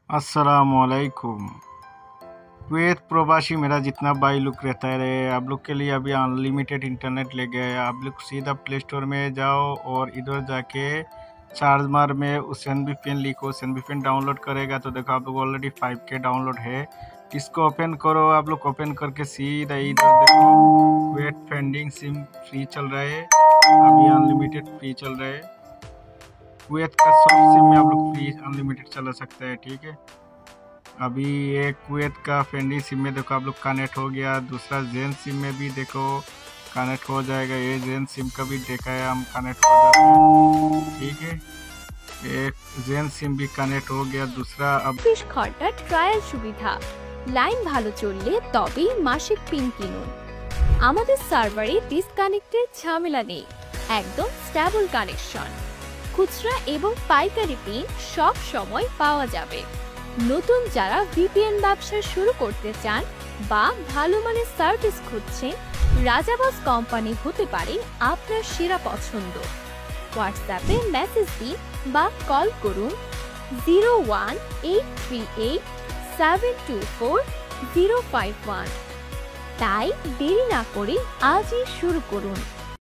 अस्सलामुअलैकुम। कुवैत प्रवासी मेरा जितना भाई लोग रहता है, आप लोग के लिए अभी अनलिमिटेड इंटरनेट ले गए हैं। आप लोग सीधा प्ले स्टोर में जाओ और इधर जाके चार्ज मार में ओशन वीपीएन लिखो। ओशन वीपीएन डाउनलोड करेगा तो देखो आप लोग ऑलरेडी 5K डाउनलोड है। इसको ओपन करो। आप लोग ओपन करके सीधा इधर देखो कुवैत फ्रेंडिंग सिम फ्री चल रहा है, अभी अनलिमिटेड फ्री चल रहा है। कुवैत का सॉफ्ट सिम में आप लोग फ्री अनलिमिटेड चला सकते हैं, ठीक है। अभी ये कुवैत का फ्रेंडली सिम में देखो आप लोग कनेक्ट हो गया। दूसरा जेन सिम में भी देखो कनेक्ट हो जाएगा। ये जेन सिम का भी देखा है हम, कनेक्ट हो जाता है, ठीक है। एक जेन सिम भी कनेक्ट हो गया। दूसरा अब 20 ঘন্টা ট্রায়াল সুবিধা, লাইন ভালো চললে তবেই মাসিক পিন কিনুন। আমাদের সার্ভারে ডিসকানেক্টের ঝামেলা নেই, একদম স্টেবল কানেকশন। খুচরা এবং পাইকারি পিন সব সময় পাওয়া যাবে। নতুন যারা ভিপিএন ব্যবসা শুরু করতে চান বা ভালো মানের সার্ভিস খুঁজছেন, রাজাবাস কোম্পানি হতে পারে আপনার সেরা পছন্দ। হোয়াটসঅ্যাপে মেসেজ দিন বা কল করুন 01838724051। তাই দেরি না করে আজই শুরু করুন।